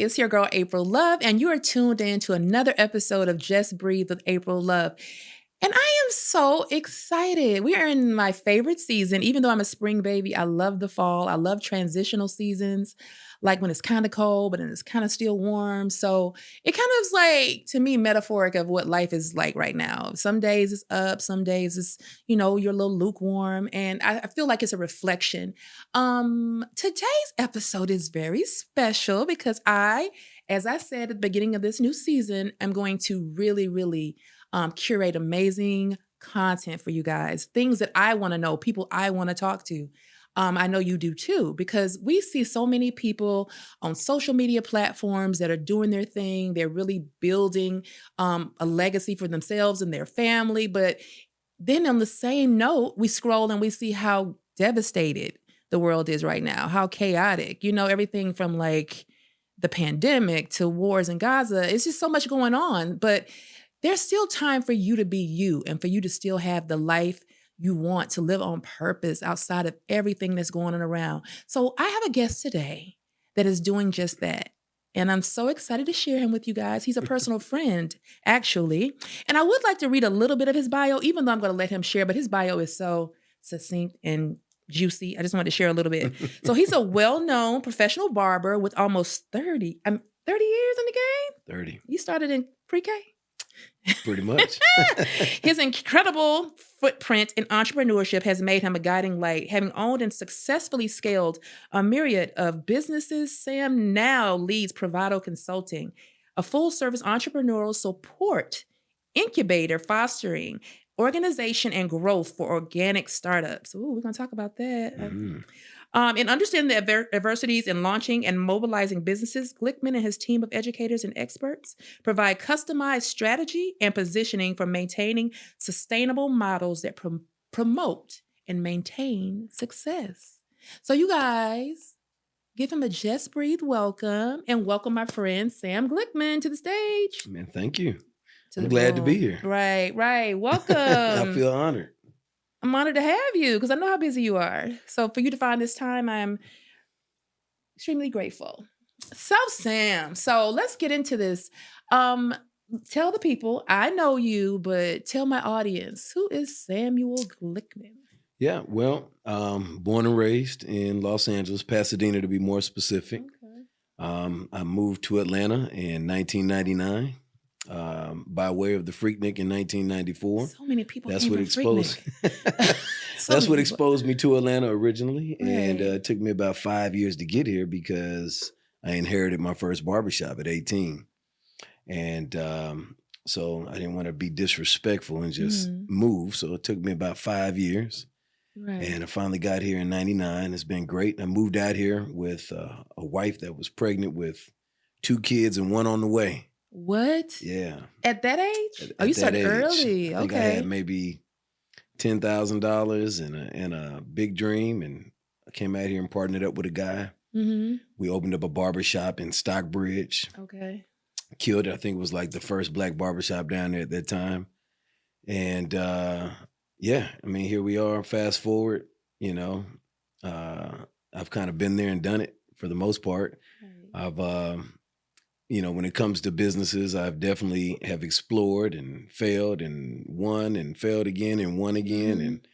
It's your girl, April Love, and you are tuned in to another episode of Just Breathe with April Love. And I am so excited. We are in my favorite season. Even though I'm a spring baby, I love the fall. I love transitional seasons, like when it's kind of cold, but then it's kind of still warm. So it kind of is like, to me, metaphoric of what life is like right now. Some days it's up, some days it's, you're a little lukewarm. And I feel like it's a reflection. Today's episode is very special because as I said at the beginning of this new season, I'm going to really curate amazing content for you guys, things that I want to know, people I want to talk to. I know you do too, because we see so many people on social media platforms that are doing their thing. They're really building a legacy for themselves and their family. But then on the same note, we scroll and we see how devastated the world is right now, how chaotic, everything from like the pandemic to wars in Gaza. It's just so much going on. But there's still time for you to be you and for you to still have the life you want, to live on purpose outside of everything that's going on around. So I have a guest today that is doing just that. And I'm so excited to share him with you guys. He's a personal friend, actually. And I would like to read a little bit of his bio, even though I'm going to let him share, but his bio is so succinct and juicy. I just wanted to share a little bit. So he's a well-known professional barber with almost 30 years in the game? 30. You started in pre-K? Pretty much. His incredible footprint in entrepreneurship has made him a guiding light. Having owned and successfully scaled a myriad of businesses, Sam now leads Provado Consulting, a full-service entrepreneurial support incubator fostering organization and growth for organic startups. Ooh, we're going to talk about that. Mm. In understanding the adversities in launching and mobilizing businesses, Glickman and his team of educators and experts provide customized strategy and positioning for maintaining sustainable models that promote and maintain success. So you guys, give him a Just Breathe welcome and welcome my friend Sam Glickman to the stage. Man, thank you. I'm glad to be here. Right. Welcome. I feel honored. I'm honored to have you because I know how busy you are. So for you to find this time, I'm extremely grateful. So Sam, let's get into this. Tell the people, I know you, but tell my audience, who is Samuel Glickman? Yeah, well, born and raised in Los Angeles, Pasadena to be more specific. Okay. I moved to Atlanta in 1999. By way of the Freaknik in 1994. So many people. That's what exposed. That's what exposed me to Atlanta originally, right. And it took me about 5 years to get here because I inherited my first barbershop at 18, and so I didn't want to be disrespectful and just move. So it took me about 5 years, right. And I finally got here in '99. It's been great. I moved out here with a wife that was pregnant with 2 kids and 1 on the way. What? Yeah. At that age? You started early. I think I had maybe $10,000 and a big dream, and I came out here and partnered up with a guy. Mm-hmm. We opened up a barbershop in Stockbridge. Okay. Killed it. I think it was like the first black barbershop down there at that time. And here we are. Fast forward, I've kind of been there and done it for the most part. Right. I've when it comes to businesses, I've definitely have explored and failed and won and failed again and won again. Mm-hmm. And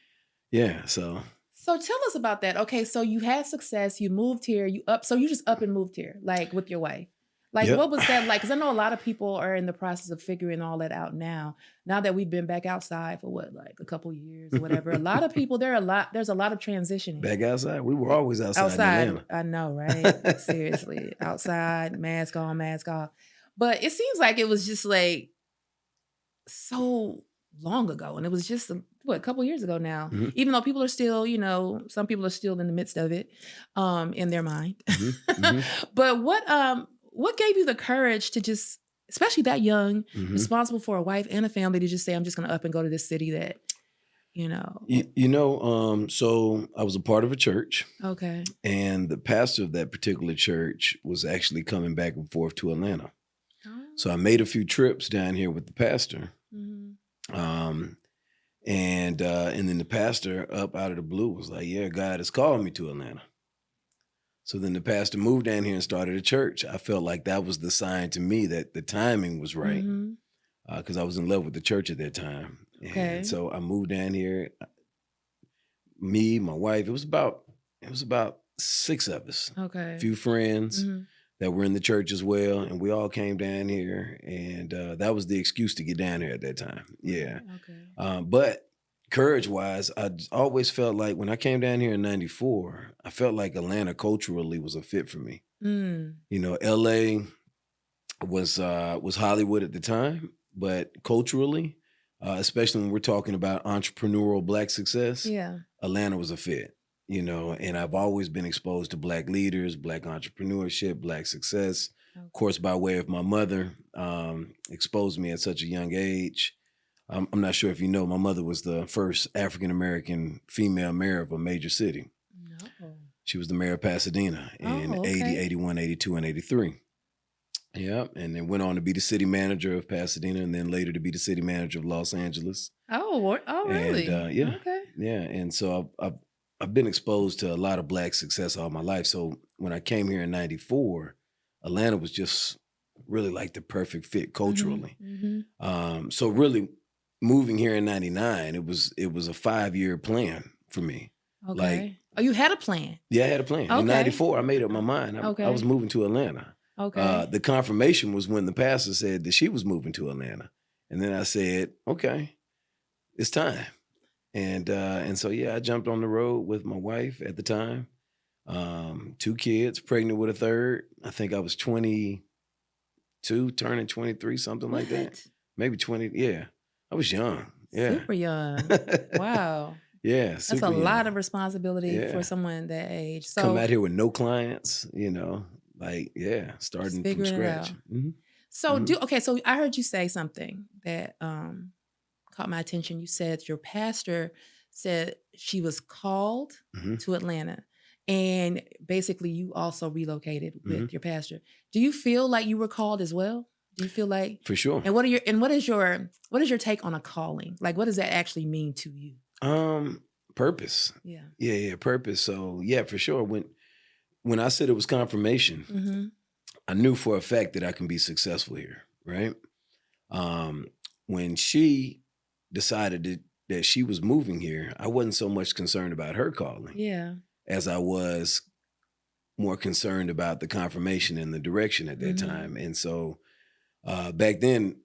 yeah, so tell us about that. Okay, so you had success, you moved here, so you just up and moved here, like with your wife. Like, yep. What was that like? Because I know a lot of people are in the process of figuring all that out now. Now that we've been back outside for like a couple years or whatever. A lot of people, there's a lot of transitioning. Back outside? We were always outside in Atlanta. I know, right? Seriously. Outside, mask on, mask off. But it seems like it was just like so long ago. And it was just, a couple years ago now. Mm-hmm. Even though people are still, some people are still in the midst of it in their mind. Mm-hmm. Mm-hmm. But what gave you the courage to just, especially that young, responsible for a wife and a family, to just say, I'm just going to up and go to this city that, So I was a part of a church. Okay. And the pastor of that particular church was actually coming back and forth to Atlanta. Oh. So I made a few trips down here with the pastor. Mm-hmm. And then the pastor up out of the blue was like, yeah, God has called me to Atlanta. So then the pastor moved down here and started a church. I felt like that was the sign to me that the timing was right, because I was in love with the church at that time. Okay. And so I moved down here. Me, my wife. It was about 6 of us. Okay. A few friends that were in the church as well, and we all came down here, and that was the excuse to get down here at that time. Yeah. Okay. But courage-wise, I always felt like when I came down here in '94, I felt like Atlanta culturally was a fit for me. You know, LA was Hollywood at the time, but culturally, especially when we're talking about entrepreneurial Black success, Yeah. Atlanta was a fit. You know, and I've always been exposed to Black leaders, Black entrepreneurship, Black success. Okay. Of course, by way of my mother, exposed me at such a young age. I'm not sure if you know, my mother was the first African-American female mayor of a major city. No. She was the mayor of Pasadena in 80, 81, 82, and 83. Yeah, and then went on to be the city manager of Pasadena, and then later to be the city manager of Los Angeles. Oh, really? And yeah, Okay. yeah. And so I've been exposed to a lot of Black success all my life. So when I came here in '94, Atlanta was just really like the perfect fit culturally. So really moving here in '99, it was a 5-year plan for me. Okay. Like, oh, you had a plan? Yeah, I had a plan. Okay. In '94, I made up my mind. I was moving to Atlanta. Okay. The confirmation was when the pastor said that she was moving to Atlanta. And then I said, okay, it's time. And so, yeah, I jumped on the road with my wife at the time. 2 kids, pregnant with a third. I think I was 22, turning 23, something like that. Maybe 20. Yeah. I was young. Yeah. Super young. Wow. Yeah. That's a lot of responsibility for someone that age. So come out here with no clients, you know, like, yeah, starting from scratch. So so I heard you say something that caught my attention. You said your pastor said she was called to Atlanta, and basically you also relocated with your pastor. Do you feel like you were called as well? Do you feel like For sure. And what is your take on a calling? Like, what does that actually mean to you? Purpose. Yeah. Yeah, purpose. So yeah, for sure. When I said it was confirmation, I knew for a fact that I can be successful here, right? When she decided that she was moving here, I wasn't so much concerned about her calling as I was more concerned about the confirmation and the direction at that time. And so back then,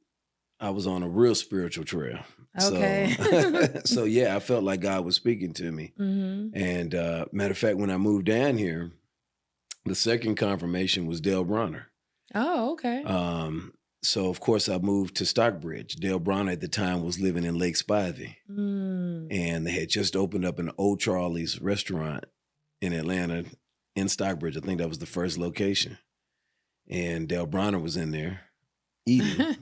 I was on a real spiritual trail. Okay. So yeah, I felt like God was speaking to me. And matter of fact, when I moved down here, the second confirmation was Dale Bronner. Oh, okay. So of course I moved to Stockbridge. Dale Bronner at the time was living in Lake Spivey. And they had just opened up an Old Charlie's restaurant in Atlanta in Stockbridge. I think that was the first location. And Dale Bronner was in there eating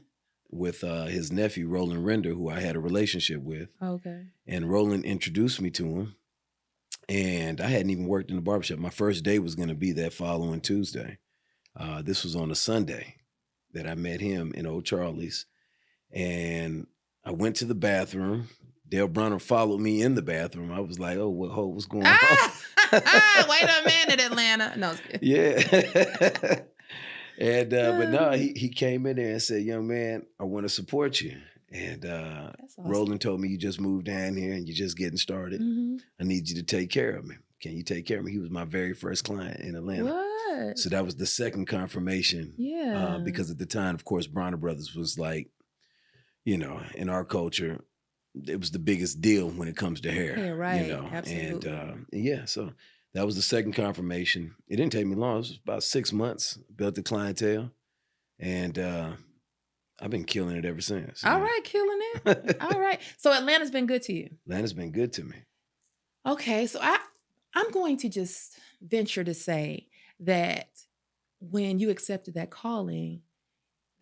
with his nephew, Roland Render, who I had a relationship with. Okay. And Roland introduced me to him. And I hadn't even worked in the barbershop. My first day was going to be that following Tuesday. This was on a Sunday that I met him in Old Charlie's. And I went to the bathroom. Dale Bronner followed me in the bathroom. I was like, oh, what's going on? Wait a minute, Atlanta. No, it's good. Yeah. And but no, he came in there and said, young man, I want to support you. And That's awesome. Roland told me you just moved down here and you're just getting started. I need you to take care of me. Can you take care of me? He was my very first client in Atlanta. What? So that was the second confirmation. Yeah. Because at the time, of course, Bronner Brothers was like, you know, in our culture, it was the biggest deal when it comes to hair. Yeah, right. You know, Absolutely. and yeah, so that was the second confirmation. It didn't take me long. It was about 6 months. Built the clientele, and I've been killing it ever since. All right, killing it. All right. So Atlanta's been good to you. Atlanta's been good to me. Okay, so I'm going to just venture to say that when you accepted that calling,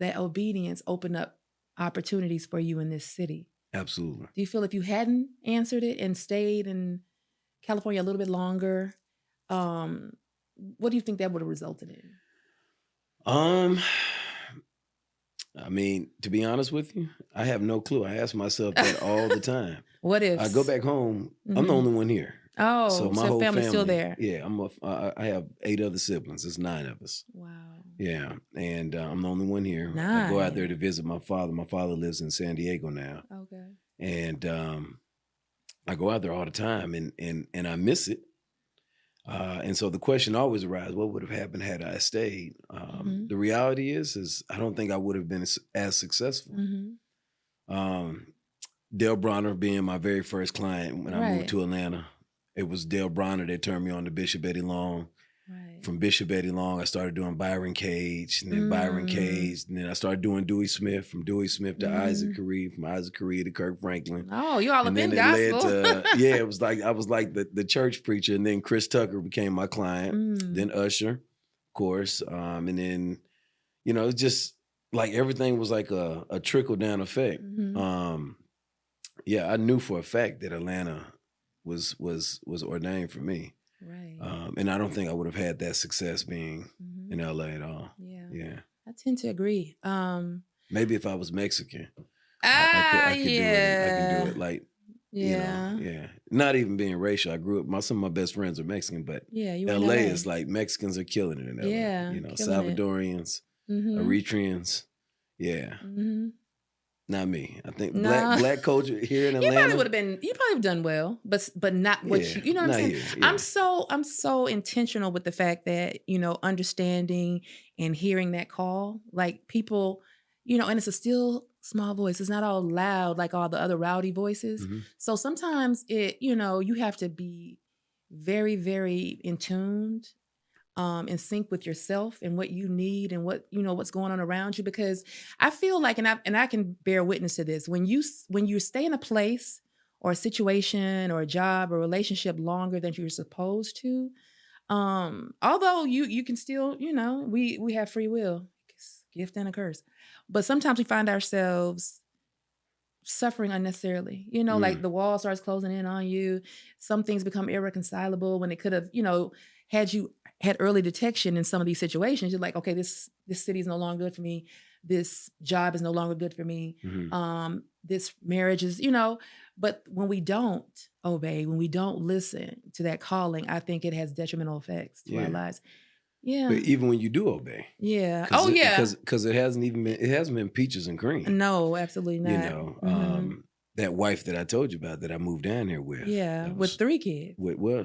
that obedience opened up opportunities for you in this city. Absolutely. Do you feel if you hadn't answered it and stayed in California a little bit longer, what do you think that would have resulted in? I mean, to be honest with you, I have no clue. I ask myself that all the time. What if I go back home, I'm the only one here, Oh, So my so whole family's still family, there. yeah, I have 8 other siblings. It's 9 of us. Wow. Yeah, and I'm the only one here. I go out there to 9. visit my father. My father lives in San Diego now, Okay. and I go out there all the time, and I miss it. And so the question always arises: what would have happened had I stayed? Mhm. The reality is I don't think I would have been as successful. Mhm. Um, Dale Bronner being my very first client when I moved Right. to Atlanta, it was Dale Bronner that turned me on to Bishop Eddie Long. Right. From Bishop Eddie Long, I started doing Byron Cage, and then Byron Mm. Cage, and then I started doing Dewey Smith, from Dewey Smith to Isaac Mhm. Caree, from Isaac Caree to Kirk Franklin. Oh, you all And up then in it led gospel. to, yeah, it was like I was like the church preacher, and then Chris Tucker became my client, then Mm. Usher, of course. And then, it's just like everything was like a trickle down effect. Mhm. Yeah, I knew for a fact that Atlanta was ordained for me. Right. And I don't think I would have had that success being in Mhm. LA at all. Yeah. Yeah. I tend to agree. Maybe if I was Mexican, I could do it, and I can do Yeah. it like, Yeah. yeah. Not even being racial. I grew up, some of my best friends are Mexican, but Yeah, you were in LA LA. is like Mexicans are killing it in LA. Yeah, killing it. Salvadorians, Mhm. Eritreans. Yeah. Mhm. Not me. I think No. black culture here in You probably would Atlanta. have been you probably have done well, but not what Yeah. you know what I'm Not saying? here. I'm Yeah. so intentional with the fact that, understanding and hearing that call, like people, and it's a still small voice. It's not all loud like all the other rowdy voices. Hmm. So sometimes you have to be very, very in tuned in sync with yourself and what you need and what's going on around you, because I feel like, and I can bear witness to this, when you stay in a place or a situation or a job or relationship longer than you're supposed to, although you can still, we have free will. It's a gift and a curse, but sometimes we find ourselves suffering unnecessarily. Like Mm. the wall starts closing in on you. Some things become irreconcilable when it could have, had you had early detection in some of these situations. You're like, okay, this city is no longer good for me. This job is no longer good for me. Hmm. This marriage is, but when we don't obey, when we don't listen to that calling, I think it has detrimental effects to our Yeah. lives. Yeah. But even when you do obey, Yeah. Oh yeah. because it hasn't been peaches and cream. No, absolutely You not. know, Mhm. that wife that I told you about that I moved down here with, Yeah. that With was 3 kids.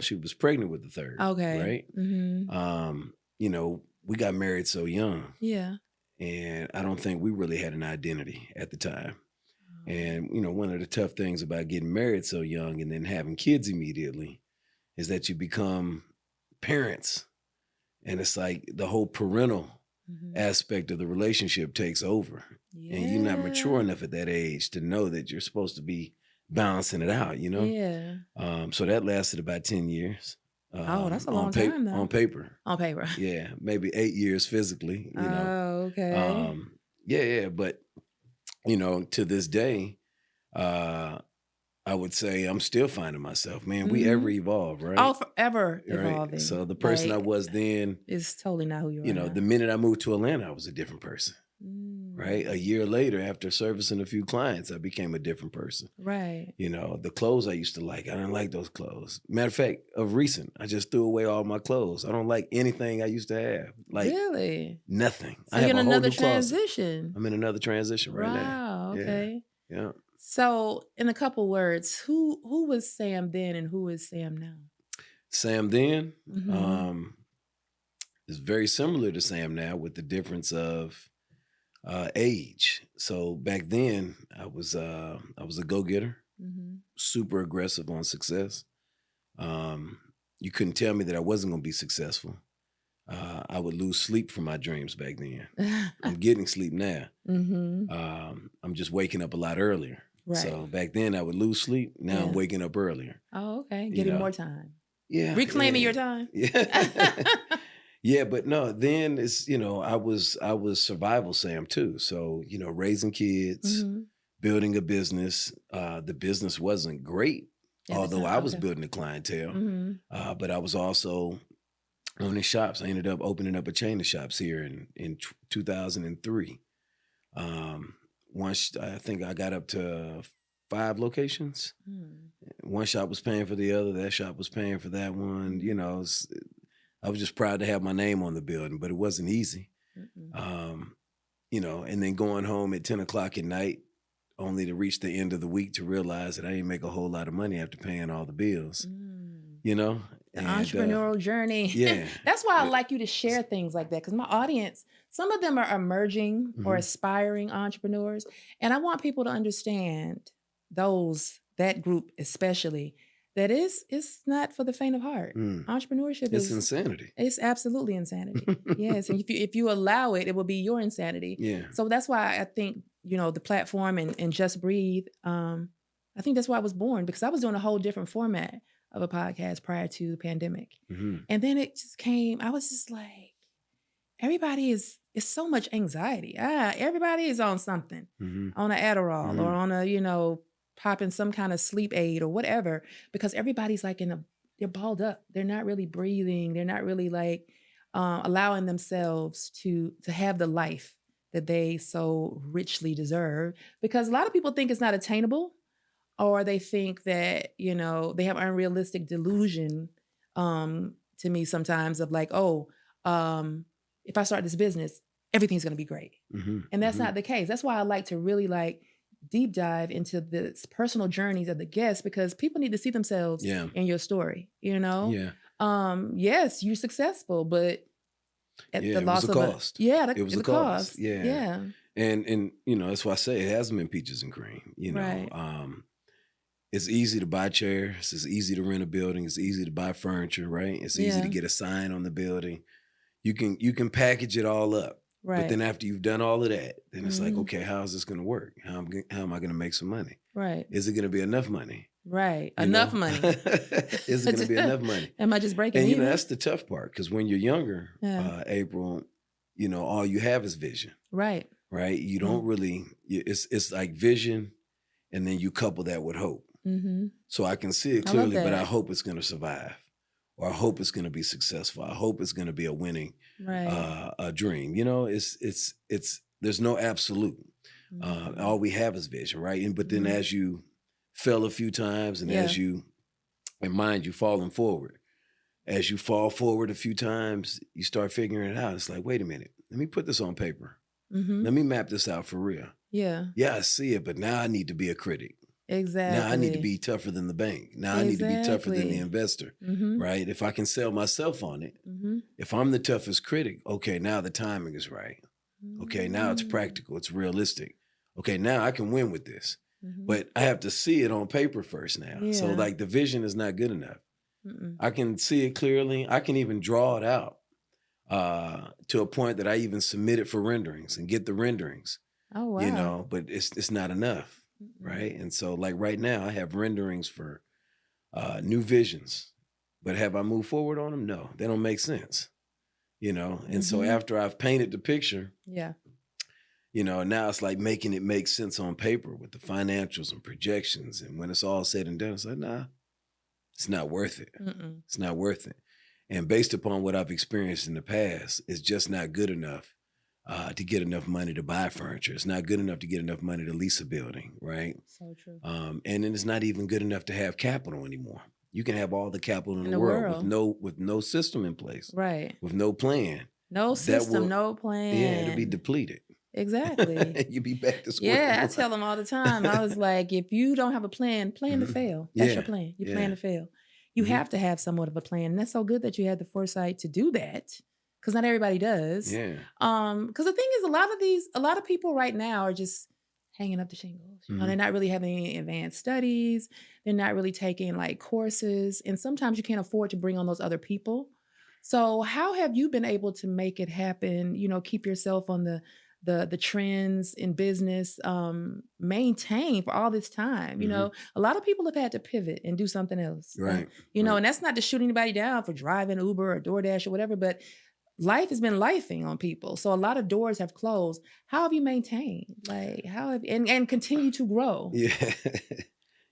she was pregnant with the third, Okay. right? Mhm. We got married so young, Yeah. and I don't think we really had an identity at the time. Oh. And one of the tough things about getting married so young and then having kids immediately is that you become parents, and it's like the whole parental Mhm. aspect of the relationship takes over, and you're not mature Yeah. enough at that age to know that you're supposed to be balancing it out. Yeah. So that lasted about 10 years. Oh, that's a On long time though. paper. On paper. Yeah, maybe 8 years physically. Oh, okay. Um, yeah, but to this day, uh, I would say I'm still finding myself. Man, we ever Mhm. evolve, Oh, right? forever Right. evolving. So the person I Like, was then, it's totally not who you are the now. minute I moved to Atlanta, I was a different person. Right. A Mm. year later, after servicing a few clients, I became a different person. Right. The clothes I used to like, I didn't like those clothes. Matter of fact, of recent, I just threw away all my clothes. I don't like anything I used to have. Like Really? nothing. So I you're have in a whole another new closet. transition. I'm in another transition right now. Wow, Yeah. okay. Yeah. So, in a couple words, who was Sam then and who is Sam now? Sam then Mhm. is very similar to Sam now, with the difference of age. So back then I was a go-getter, Mhm. super aggressive on success. Um, you couldn't tell me that I wasn't going to be successful. I would lose sleep from my dreams back then. I'm getting sleep now. Mhm. I'm just waking up a lot earlier. Right. So back then I would lose sleep. Now I'm Yeah. waking up earlier. Oh, okay. You Getting know, more time. yeah, Reclaiming your time. yeah. Yeah, but no, then I was survival Sam too. So, raising kids, Mhm. building a business. The business wasn't great, At the although time, I was okay. building a clientele. Mhm. But I was also owning shops. I ended up opening up a chain of shops here in 2003. Um, Once I think I got up to 5 locations. One shop was paying for the other. That shop was paying for that one. You know, I was just proud to have my name on the building, but it wasn't easy. You know, and then going home at 10 o'clock at night, only to reach the end of the week to realize that I didn't make a whole lot of money after paying all the bills. You know? The entrepreneurial journey. Yeah. That's why I like you to share things like that, because my audience, some of them are emerging or aspiring entrepreneurs. And I want people to understand that group especially, that it's not for the faint of heart. Entrepreneurship is insanity. It's absolutely insanity. Yes. And if you allow it, it will be your insanity. Yeah. So that's why I think, you know, the platform and Just Breathe, I think that's why I was born, because I was doing a whole different format of a podcast prior to the pandemic. And then it just came, I was just like, it's so much anxiety. Everybody is on something, on an Adderall or on a, you know, popping some kind of sleep aid or whatever, because everybody's like they're balled up. They're not really breathing. They're not really like allowing themselves to have the life that they so richly deserve, because a lot of people think it's not attainable, or they think that, you know, they have unrealistic delusion to me sometimes of like, if I start this business, everything's going to be great. And that's not the case. That's why I like to really like deep dive into the personal journeys of the guests, because people need to see themselves in your story, you know? Yes, you're successful, but at the loss of cost. It was a cost. Yeah. And you know, that's why I say it hasn't been peaches and cream, you know. Right. It's easy to buy chairs. It's easy to rent a building. It's easy to buy furniture, right? It's easy to get a sign on the building. You can package it all up. Right. But then after you've done all of that, then it's like, okay, how is this going to work? How am I going to make some money? Right. Is it going to be enough money? Right. Enough money. Is it going to be enough money? Am I just breaking even? And you know, that's the tough part, because when you're younger, April, you know, all you have is vision. Right. Right. You don't really, it's like vision, and then you couple that with hope. So I can see it clearly, but I hope it's going to survive, or I hope it's going to be successful. I hope it's going to be a winning a dream. You know, it's there's no absolute. All we have is vision, right? But then as you fell a few times, and as you, and mind you, falling forward, as you fall forward a few times, you start figuring it out. It's like, wait a minute, let me put this on paper. Let me map this out for real. Yeah, I see it, but now I need to be a critic. Exactly. Now I need to be tougher than the bank. Now I need to be tougher than the investor, right? If I can sell myself on it, if I'm the toughest critic, okay, now the timing is right. Okay, now it's practical, it's realistic. Okay, now I can win with this. But I have to see it on paper first now. Yeah. So like the vision is not good enough. I can see it clearly. I can even draw it out to a point that I even submit it for renderings and get the renderings. Oh, wow. You know, but it's not enough. Right. And so like right now I have renderings for new visions, but have I moved forward on them? No, they don't make sense, you know? And so after I've painted the picture, you know, now it's like making it make sense on paper with the financials and projections. And when it's all said and done, it's like, nah, it's not worth it. It's not worth it. And based upon what I've experienced in the past, it's just not good enough to get enough money to buy furniture. It's not good enough to get enough money to lease a building, right? So true. And then it's not even good enough to have capital anymore. You can have all the capital in the world with no system in place, right? With no plan, no system, no plan. Yeah, it'll be depleted. Exactly. You'll be back to square one. I tell them all the time. I was like, if you don't have a plan to fail. That's your plan. You plan to fail. You have to have somewhat of a plan, and that's so good that you had the foresight to do that. Because not everybody does. Yeah. Because the thing is, a lot of people right now are just hanging up the shingles. You know, they're not really having any advanced studies. They're not really taking like courses. And sometimes you can't afford to bring on those other people. So how have you been able to make it happen? You know, keep yourself on the trends in business, maintain for all this time. You know, a lot of people have had to pivot and do something else. Right. You know, and that's not to shoot anybody down for driving Uber or DoorDash or whatever, but life has been lifing on people. So a lot of doors have closed. How have you maintained? Like and continue to grow? Yeah.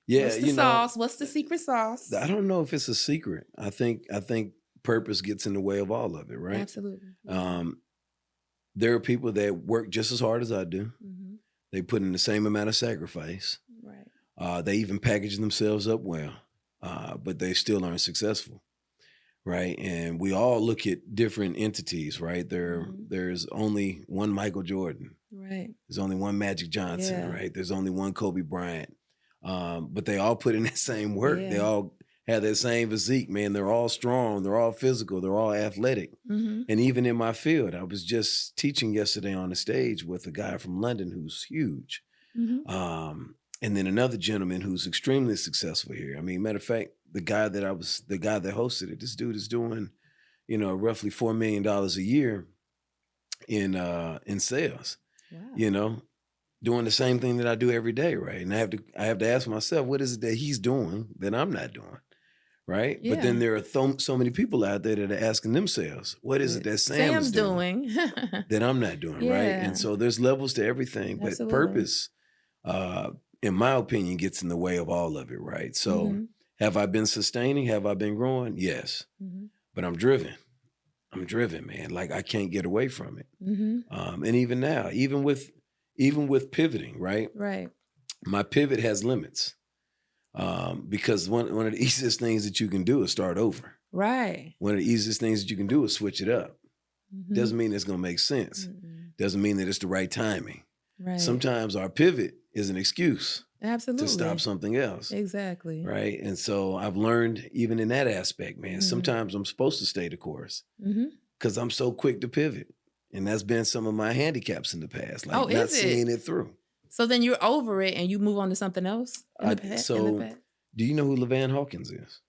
What's the sauce? What's the secret sauce? I don't know if it's a secret. I think purpose gets in the way of all of it, right? Absolutely. There are people that work just as hard as I do. They put in the same amount of sacrifice. Right. They even package themselves up well, but they still aren't successful, right? And we all look at different entities, right? There's only one Michael Jordan. Right. There's only one Magic Johnson, Yeah. right? There's only one Kobe Bryant. But they all put in that same work. Yeah. They all have that same physique, man. They're all strong. They're all physical. They're all athletic. Mm-hmm. And even in my field, I was just teaching yesterday on the stage with a guy from London who's huge. Mm-hmm. And then another gentleman who's extremely successful here. I mean, matter of fact, the guy that hosted it, this dude is doing, roughly $4 million a year in sales. Wow. Doing the same thing that I do every day, right? And I have to ask myself, what is it that he's doing that I'm not doing, right? Yeah. But then there are so many people out there that are asking themselves, what is it that Sam's doing that I'm not doing, right? And so there's levels to everything, but Absolutely. purpose, in my opinion, gets in the way of all of it, right? So have I been sustaining? Have I been growing? Yes. But I'm driven. I'm driven, man. Like I can't get away from it. And even now, even with pivoting, right? Right. My pivot has limits. Because one of the easiest things that you can do is start over. Right. One of the easiest things that you can do is switch it up. Doesn't mean it's going to make sense. Doesn't mean that it's the right timing. Right. Sometimes our pivot is an excuse. Absolutely. To stop something else. Exactly. Right. And so I've learned even in that aspect, man, sometimes I'm supposed to stay the course because I'm so quick to pivot. And that's been some of my handicaps in the past, like not seeing it through. So then you're over it and you move on to something else? Do you know who LeVan Hawkins is?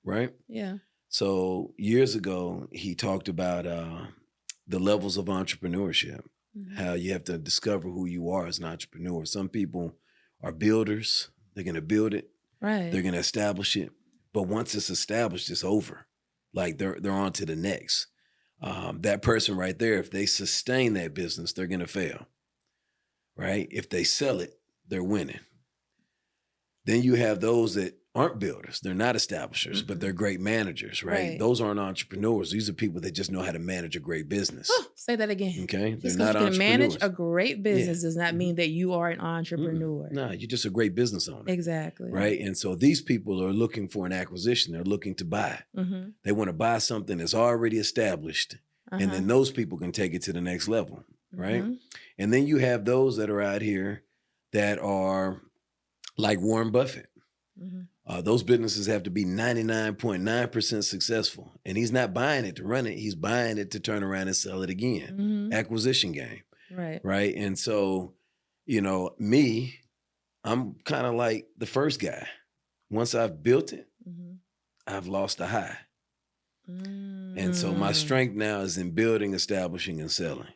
Right? Yeah. So years ago, he talked about the levels of entrepreneurship, how you have to discover who you are as an entrepreneur. Some people are builders. They're going to build it. Right. They're going to establish it. But once it's established, it's over. Like they're on to the next. That person right there, if they sustain that business, they're going to fail. Right? If they sell it, they're winning. Then you have those that aren't builders. They're not establishers, but they're great managers, right? Those aren't entrepreneurs. These are people that just know how to manage a great business. Oh, say that again. Okay? Just they're not you can entrepreneurs. manage a great business does not mean that you are an entrepreneur. No, you're just a great business owner. Exactly. Right? And so these people are looking for an acquisition. They're looking to buy. They want to buy something that's already established. And then those people can take it to the next level, right? And then you have those that are out here that are like Warren Buffett. Those businesses have to be 99.9% successful. And he's not buying it to run it. He's buying it to turn around and sell it again. Acquisition game. Right. Right. And so, me, I'm kind of like the first guy. Once I've built it, I've lost the high. And so my strength now is in building, establishing, and selling.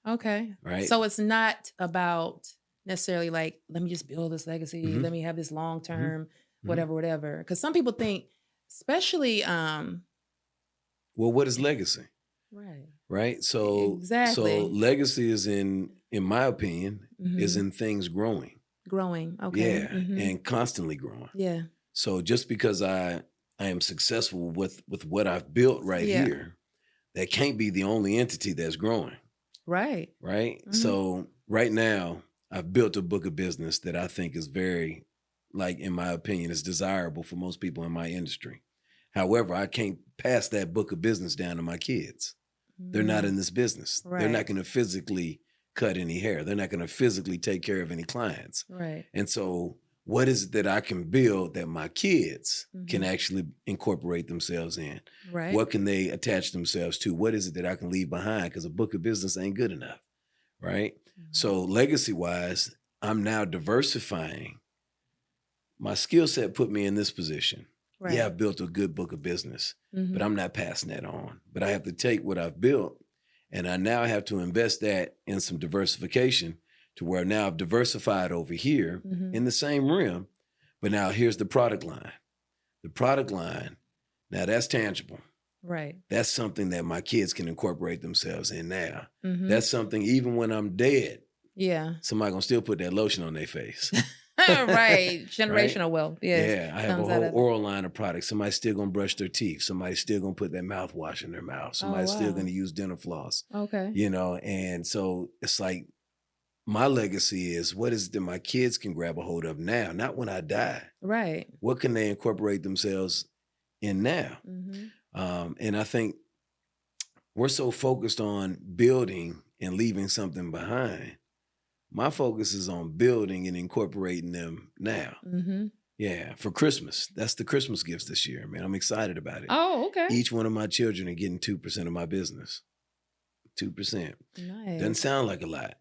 Okay. Right. So it's not about necessarily like, let me just build this legacy. Let me have this long-term, whatever. Because some people think, especially well, what is legacy? Right. Right. So exactly. So legacy is in my opinion, is in things growing. Growing. Okay. Yeah. And constantly growing. Yeah. So just because I am successful with what I've built right here, that can't be the only entity that's growing. Right. Right. So right now, I've built a book of business that I think is very, like, in my opinion, is desirable for most people in my industry. However, I can't pass that book of business down to my kids. They're not in this business. Right. They're not going to physically cut any hair. They're not going to physically take care of any clients. Right. And so what is it that I can build that my kids can actually incorporate themselves in? Right. What can they attach themselves to? What is it that I can leave behind? Because a book of business ain't good enough. Right. So legacy-wise, I'm now diversifying. My skill set put me in this position. Right. Yeah, I've built a good book of business, but I'm not passing that on. But I have to take what I've built and I now have to invest that in some diversification to where now I've diversified over here in the same realm, but now here's the product line. The product line, now that's tangible. Right. That's something that my kids can incorporate themselves in now. That's something even when I'm dead, somebody gonna still put that lotion on their face. Right. Generational wealth. Yes. Yeah. I have a whole oral line of products. Somebody's still going to brush their teeth. Somebody's still going to put that mouthwash in their mouth. Somebody's still going to use dental floss. Okay. And so it's like my legacy is what is it that my kids can grab a hold of now, not when I die. Right. What can they incorporate themselves in now? Mm-hmm. And I think we're so focused on building and leaving something behind. My focus is on building and incorporating them now. Mm-hmm. Yeah, for Christmas. That's the Christmas gifts this year, man. I'm excited about it. Oh, okay. Each one of my children are getting 2% of my business. 2%. Nice. Doesn't sound like a lot.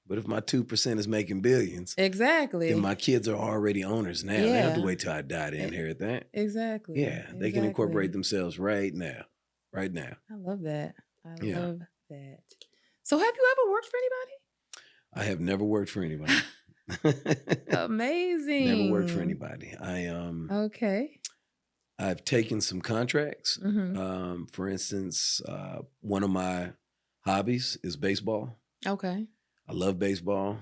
But if my 2% is making billions, Exactly. then my kids are already owners now. They don't have to wait till I die to inherit that. Exactly. Yeah, they can incorporate themselves right now. Right now. I love that. I love that. So have you ever worked for anybody? I have never worked for anybody. Amazing. Never worked for anybody. Okay. I've taken some contracts. Mm-hmm. For instance, one of my hobbies is baseball. Okay. I love baseball.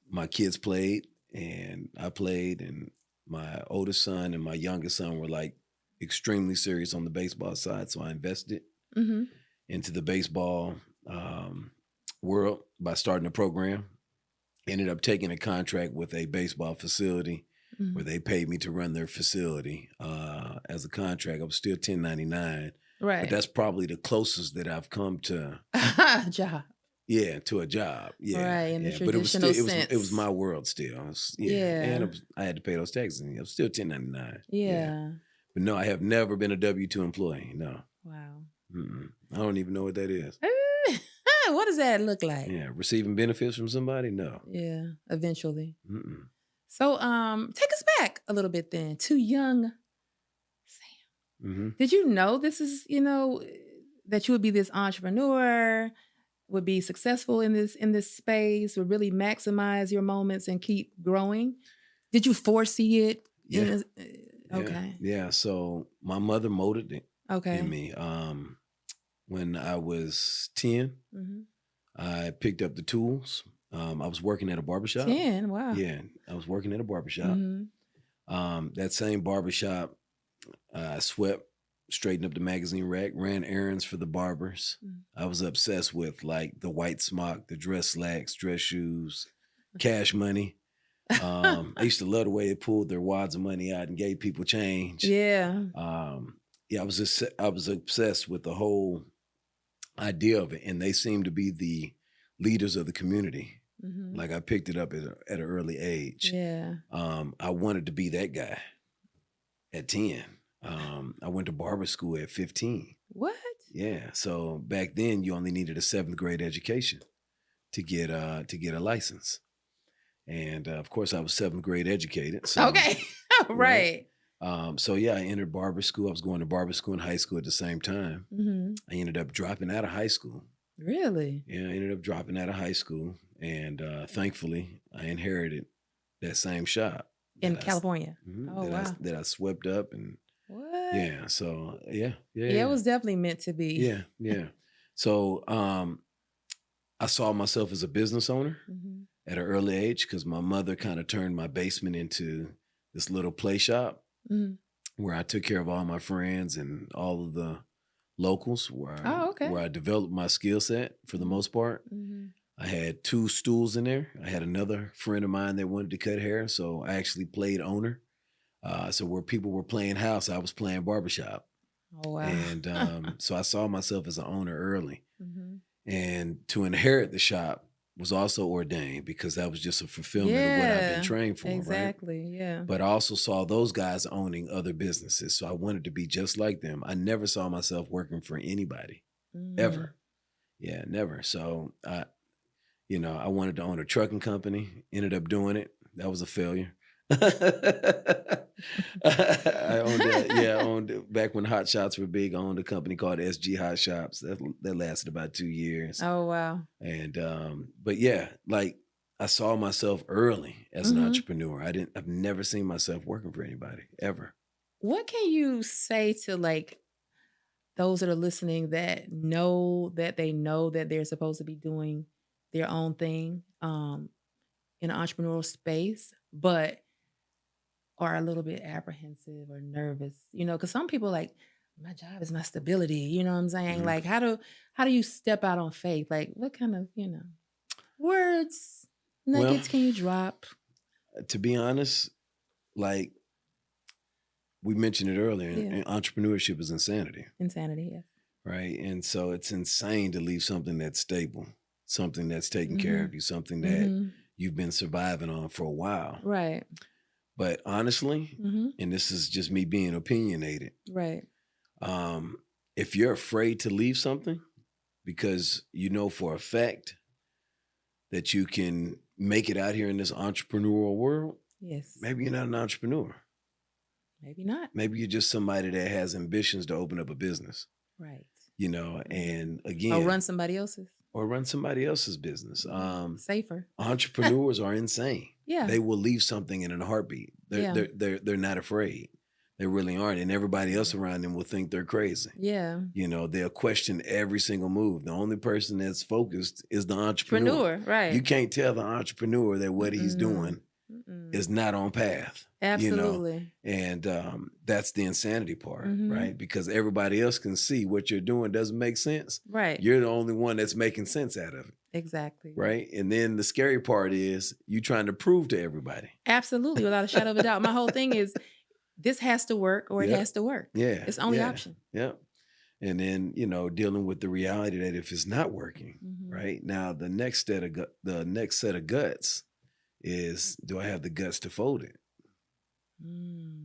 My kids played and I played, and my oldest son and my youngest son were like extremely serious on the baseball side. So I invested into the baseball world by starting a program. Ended up taking a contract with a baseball facility where they paid me to run their facility as a contract. I was still 1099. Right. But that's probably the closest that I've come to job. Yeah, to a job. Yeah. Right. In the But it was traditional still sense. it was my world still. And I had to pay those taxes. And I was still 1099. Yeah. But no, I have never been a W-2 employee. No. Wow. I don't even know what that is. What does that look like? Yeah, receiving benefits from somebody? No. Yeah, eventually. So, take us back a little bit then to young Sam. Did you know this is, that you would be this entrepreneur, would be successful in this space, would really maximize your moments and keep growing? Did you foresee it? Yeah. Okay. Yeah. So my mother molded it in me. When I was 10, I picked up the tools. I was working at a barbershop. 10, wow. Yeah, I was working at a barbershop. That same barbershop, I swept, straightened up the magazine rack, ran errands for the barbers. I was obsessed with like the white smock, the dress slacks, dress shoes, cash money. I used to love the way they pulled their wads of money out and gave people change. Yeah. I was obsessed with the whole idea of it, and they seemed to be the leaders of the community. Like I picked it up at an early age. Yeah. I wanted to be that guy at 10. I went to barber school at 15. What? Yeah. So back then you only needed a 7th grade education to get a license. And of course I was 7th grade educated. So, okay. Right. So yeah, I entered barber school. I was going to barber school and high school at the same time. I ended up dropping out of high school. Really? Yeah, I ended up dropping out of high school. And thankfully, I inherited that same shop. In California? That I swept up. And what? Yeah, so yeah. It was definitely meant to be. Yeah. So I saw myself as a business owner at an early age because my mother kind of turned my basement into this little play shop where I took care of all my friends and all of the locals where I developed my skill set for the most part. I had 2 stools in there. I had another friend of mine that wanted to cut hair, so I actually played owner. So where people were playing house, I was playing barbershop. Oh, wow. And so I saw myself as an owner early. And to inherit the shop was also ordained because that was just a fulfillment of what I've been trained for. Exactly, right? Yeah. But I also saw those guys owning other businesses. So I wanted to be just like them. I never saw myself working for anybody, ever. Yeah, never. So I wanted to own a trucking company, ended up doing it. That was a failure. I owned it back when Hot Shots were big. I owned a company called SG Hot Shops. That lasted about 2 years. Oh, wow. And but yeah, like I saw myself early as an entrepreneur. I've never seen myself working for anybody ever. What can you say to like those that are listening that know that they're supposed to be doing their own thing in an entrepreneurial space, but are a little bit apprehensive or nervous, because some people like, my job is my stability, you know what I'm saying? Like, how do you step out on faith? Like, what kind of, words, Well, nuggets can you drop? to be honest, like we mentioned it earlier, Yeah. entrepreneurship is insanity, Insanity, yeah. right? And so it's insane to leave something that's stable, something that's taking care Mhm. of you, something that Mhm. you've been surviving on for a while. Right. But honestly, Mhm. and this is just me being opinionated, Right. um, if you're afraid to leave something because you know for a fact that you can make it out here in this entrepreneurial world, Yes. maybe you're not an entrepreneur. Maybe not. Maybe you're just somebody that has ambitions to open up a business, Right. and Or again, run somebody else's. or run somebody else's business. Safer. Entrepreneurs are insane. Yeah. They will leave something in a heartbeat. Yeah. They're not afraid. They really aren't. And everybody else around them will think they're crazy. Yeah. They'll question every single move. The only person that's focused is the entrepreneur. Right. You can't tell the entrepreneur that what he's doing Mm-mm. is not on path. Absolutely. And that's the insanity part, Mhm. right? Because everybody else can see what you're doing doesn't make sense. Right. You're the only one that's making sense out of it, Exactly. right? And then the scary part is you trying to prove to everybody. Absolutely, without a shadow of a doubt. My whole thing is this has to work or it Yep. has to work. Yeah. It's the only yeah, option. Yeah. And then, dealing with the reality that if it's not working, Mhm. right? Now the next set of guts is, do I have the guts to fold it?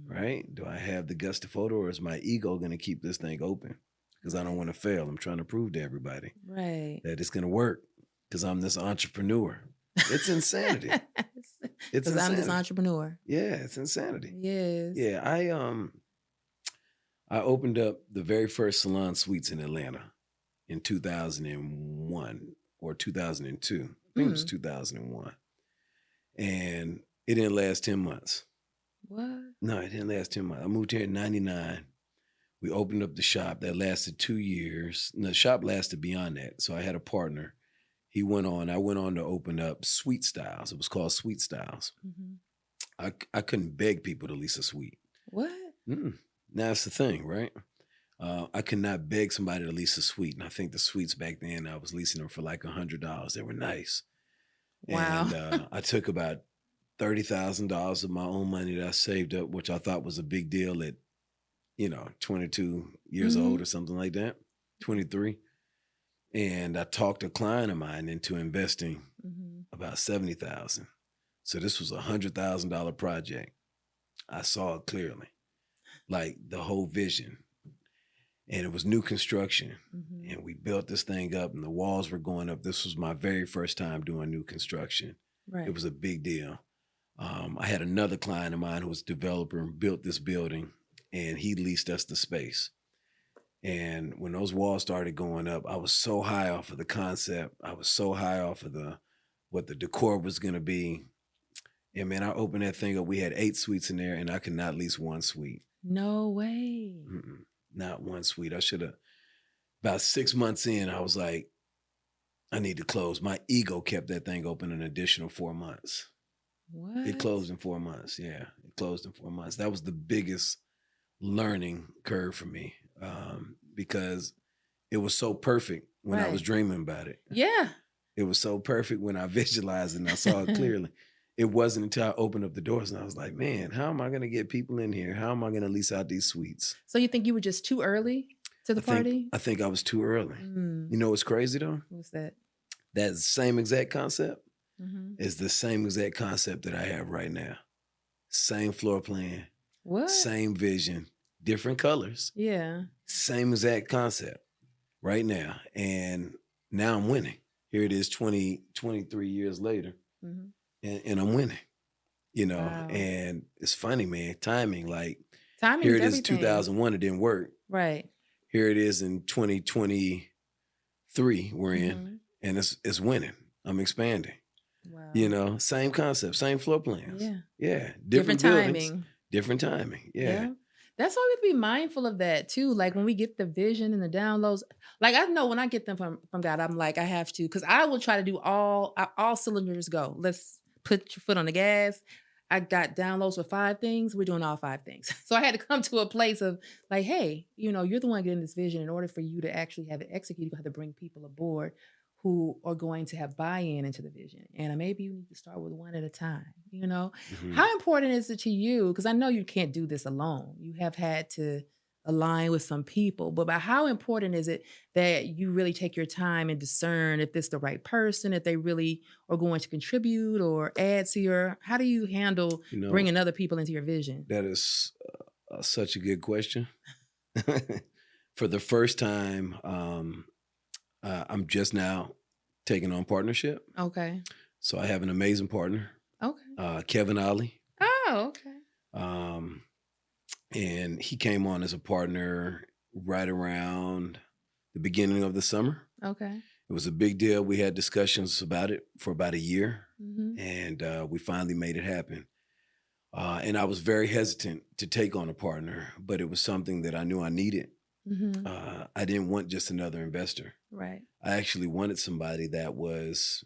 Right? Do I have the guts to fold it, or is my ego going to keep this thing open? Because I don't want to fail. I'm trying to prove to everybody Right. that it's going to work because I'm this entrepreneur. It's insanity. It's Because I'm this insanity. entrepreneur. Yeah, it's insanity. Yes. Yeah, I opened up the very first salon suites in Atlanta in 2001 or 2002. I think it was 2001. And it didn't last 10 months. What? No, it didn't last 10 months. I moved here in 99. We opened up the shop. That lasted 2 years. And the shop lasted beyond that. So I had a partner. I went on to open up Sweet Styles. It was called Sweet Styles. Mm-hmm. I couldn't beg people to lease a suite. What? Now that's the thing, right? I could not beg somebody to lease a suite. And I think the suites back then, I was leasing them for like $100. They were nice. Wow. And I took about $30,000 of my own money that I saved up, which I thought was a big deal at, 22 years old or something like that, 23. And I talked a client of mine into investing about $70,000. So this was $100,000 project. I saw it clearly, like the whole vision. And it was new construction. And we built this thing up and the walls were going up. This was my very first time doing new construction. Right. It was a big deal. I had another client of mine who was a developer and built this building, and he leased us the space. And when those walls started going up, I was so high off of the concept. I was so high off of what the decor was going to be. And man, I opened that thing up. We had 8 suites in there, and I could not lease one suite. No way. Not one suite. I should have. About 6 months in, I was like, I need to close. My ego kept that thing open an additional 4 months. What? It closed in 4 months. Yeah, it closed in 4 months. That was the biggest learning curve for me, because it was so perfect when I was dreaming about it. Yeah. It was so perfect when I visualized it and I saw it clearly. It wasn't until I opened up the doors and I was like, man, how am I going to get people in here? How am I going to lease out these suites? So you think you were just too early to the party? I think I was too early. You know what's crazy though? What's that? That same exact concept is the same exact concept that I have right now. Same floor plan. What? Same vision, different colors. Yeah. Same exact concept right now. And now I'm winning. Here it is 23 years later. And I'm winning, Wow. And it's funny, man, timing, like Timing here is it is everything. 2001, it didn't work. Right. Here it is in 2023 we're in, and it's winning. I'm expanding. Wow. Same concept, same floor plans. Yeah. Yeah. Different buildings, timing. different timing. Yeah. That's why we have to be mindful of that too. Like when we get the vision and the downloads, like I know when I get them from God, I'm like, I have to, because I will try to do all cylinders go. Let's put your foot on the gas. I got downloads for 5 things. We're doing all 5 things. So I had to come to a place of like, hey, you're the one getting this vision. In order for you to actually have it executed, you have to bring people aboard who are going to have buy-in into the vision. And maybe you need to start with one at a time, Mm-hmm. How important is it to you? Because I know you can't do this alone. You have had to align with some people, but how important is it that you really take your time and discern if it's the right person, if they really are going to contribute or add to how do you handle bringing other people into your vision? That is such a good question. For the first time, I'm just now taking on partnership. Okay. So I have an amazing partner. Okay. Kevin Ollie. Oh, okay. And he came on as a partner right around the beginning of the summer. Okay. It was a big deal. We had discussions about it for about a year, and we finally made it happen. And I was very hesitant to take on a partner, but it was something that I knew I needed. I didn't want just another investor. Right. I actually wanted somebody that was,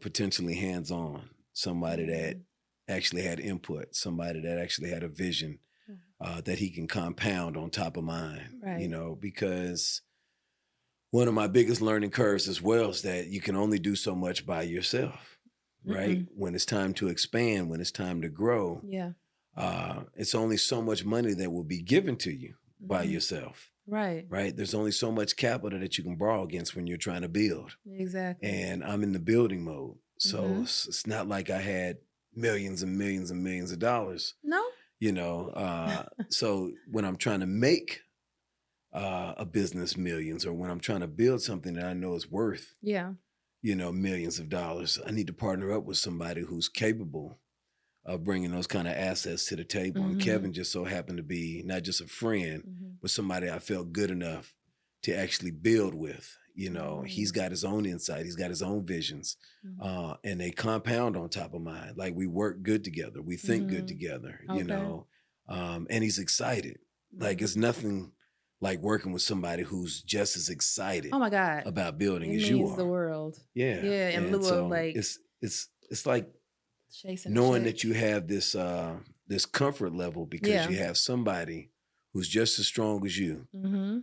potentially hands-on, somebody that actually had input, somebody that actually had a vision that he can compound on top of mine, right. Because one of my biggest learning curves as well is that you can only do so much by yourself, right? When it's time to expand, when it's time to grow, it's only so much money that will be given to you by yourself. Right. Right. There's only so much capital that you can borrow against when you're trying to build. Exactly. And I'm in the building mode. So it's not like I had millions and millions and millions of dollars. No. So when I'm trying to make a business millions, or when I'm trying to build something that I know is worth, millions of dollars, I need to partner up with somebody who's capable of bringing those kind of assets to the table. And Kevin just so happened to be not just a friend, but somebody I felt good enough to actually build with. He's got his own insight. He's got his own visions. And they compound on top of mine. Like, we work good together. We think good together, and he's excited. Like, it's nothing like working with somebody who's just as excited about building as you are. The world. Yeah. Yeah. In lieu of like, it's like knowing that you have this this comfort level because you have somebody who's just as strong as you,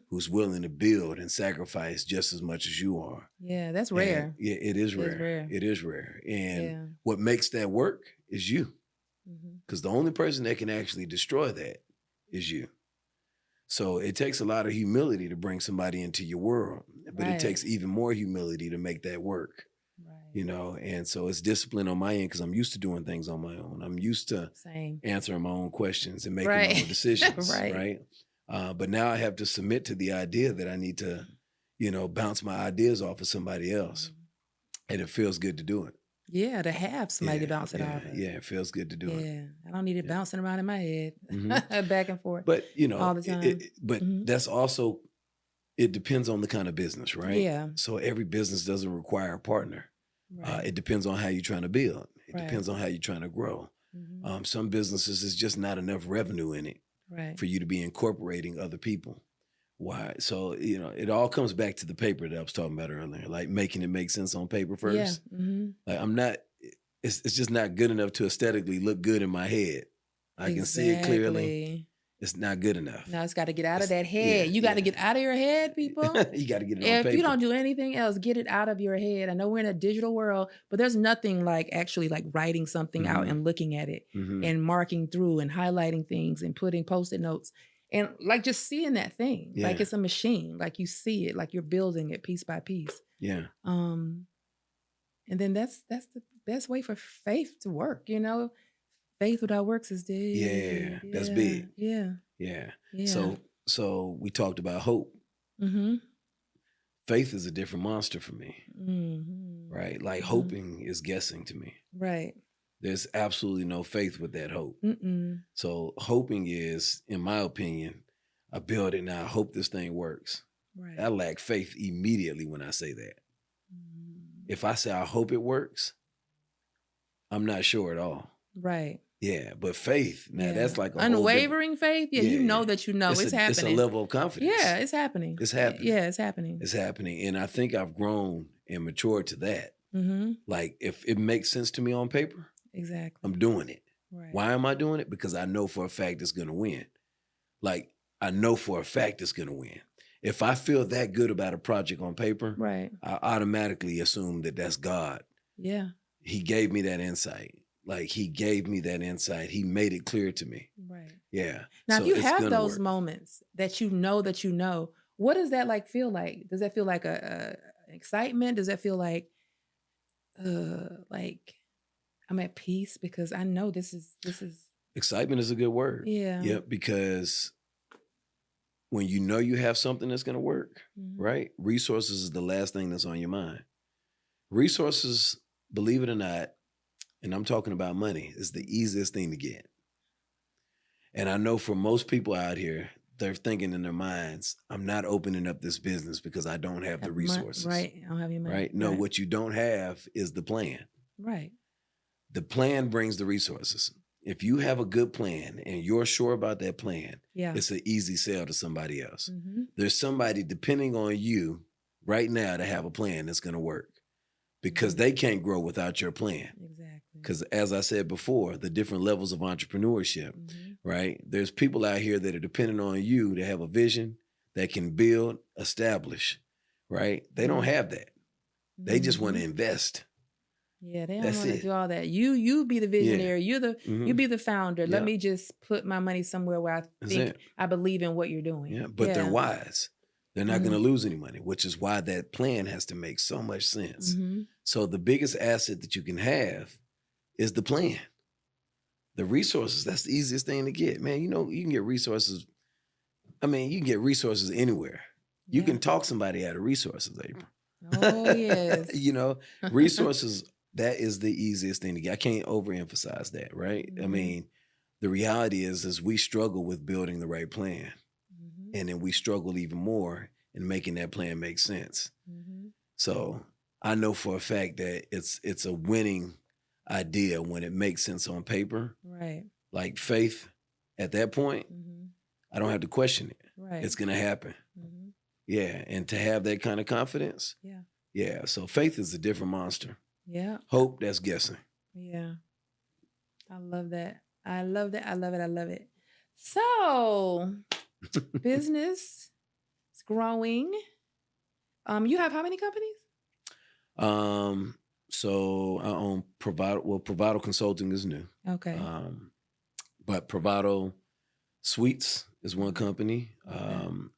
who's willing to build and sacrifice just as much as you are. Yeah, that's rare. And it is rare. It is rare. And what makes that work is you. Because the only person that can actually destroy that is you. So it takes a lot of humility to bring somebody into your world, but it takes even more humility to make that work. And so it's discipline on my end because I'm used to doing things on my own. I'm used to answering my own questions and making my own decisions, right? But now I have to submit to the idea that I need to, bounce my ideas off of somebody else. And it feels good to do it. Yeah, to have somebody to bounce it off of. Yeah, it feels good to do it. Yeah, I don't need it bouncing around in my head, back and forth. But, all the time. That's also, it depends on the kind of business, right? Yeah. So every business doesn't require a partner. Right. It depends on how you're trying to build. It depends on how you're trying to grow. Some businesses, there's just not enough revenue in it for you to be incorporating other people. Why? So, it all comes back to the paper that I was talking about earlier, like making it make sense on paper first. Like it's just not good enough to aesthetically look good in my head. I can see it clearly. It's not good enough. No, it's got to get out of that head. You got to get out of your head, people. You got to get it on paper. If you don't do anything else, get it out of your head. I know we're in a digital world, but there's nothing like actually like writing something out and looking at it and marking through and highlighting things and putting Post-it notes and like just seeing that thing. Like it's a machine. Like you see it, like you're building it piece by piece. Yeah. And then that's the best way for faith to work, Faith without works is dead. Yeah, that's big. Yeah. So we talked about hope. Faith is a different monster for me. Right? Like hoping is guessing to me. Right. There's absolutely no faith with that hope. So hoping is, in my opinion, I build it now. I hope this thing works. Right. I lack faith immediately when I say that. If I say I hope it works, I'm not sure at all. Right. Yeah, but faith, now that's like a unwavering faith. Yeah, you know that it's happening. It's a level of confidence. Yeah, it's happening. It's happening. Yeah, it's happening. It's happening. And I think I've grown and matured to that. Like, if it makes sense to me on paper, exactly, I'm doing it. Right. Why am I doing it? Because I know for a fact it's going to win. Like, I know for a fact it's going to win. If I feel that good about a project on paper, Right. I automatically assume that that's God. Yeah. He gave me that insight. Like he gave me that insight. He made it clear to me. Right. Yeah. Now, So if you it's have gonna those work. moments that you know, what does that like feel like? Does that feel like a excitement? Does that feel like I'm at peace because I know this is Excitement is a good word. Yeah. Yep. Because when you know you have something that's gonna work, right? Resources is the last thing that's on your mind. Resources, believe it or not, and I'm talking about money, is the easiest thing to get. And I know for most people out here, they're thinking in their minds, I'm not opening up this business because I don't have the resources. Right. I don't have your money. Right? No, what you don't have is the plan. Right. The plan brings the resources. If you have a good plan and you're sure about that plan, it's an easy sell to somebody else. There's somebody depending on you right now to have a plan that's going to work because they can't grow without your plan. Exactly. Because as I said before, the different levels of entrepreneurship, right? There's people out here that are depending on you to have a vision that can build, establish, right? They don't have that. They just want to invest. Yeah, they don't want to do all that. You be the visionary. You be the founder. Let me just put my money somewhere where I think I believe in what you're doing. Yeah, but they're wise. They're not going to lose any money, which is why that plan has to make so much sense. So the biggest asset that you can have is the plan. The resources, that's the easiest thing to get. Man, you know, you can get resources. I mean, you can get resources anywhere. You can talk somebody out of resources, April. Oh, yes. You know, resources, that is the easiest thing to get. I can't overemphasize that, right? I mean, the reality is we struggle with building the right plan. And then we struggle even more in making that plan make sense. So I know for a fact that it's a winning idea when it makes sense on paper. Right. Like faith, at that point, I don't have to question it. Right. It's going to happen. Yeah. And to have that kind of confidence. Yeah. Yeah. So faith is a different monster. Yeah. Hope, that's guessing. Yeah. I love that. I love that. I love it. I love it. So business is growing. You have how many companies? So I own Provido. Well, Provido Consulting is new. Okay. But Provido Suites is one company. The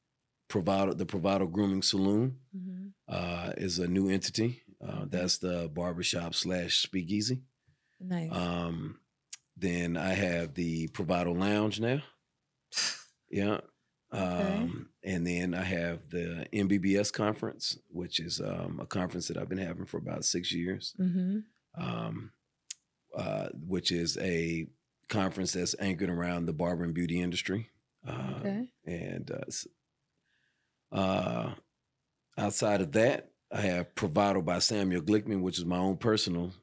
Provido Grooming Saloon is a new entity. That's the barbershop / speakeasy. Nice. Then I have the Provido Lounge now. Yeah. And then I have the MBBS conference, which is a conference that I've been having for about 6 years, which is a conference that's anchored around the barber and beauty industry. And outside of that, I have Provido by Sam Glickman, which is my own personal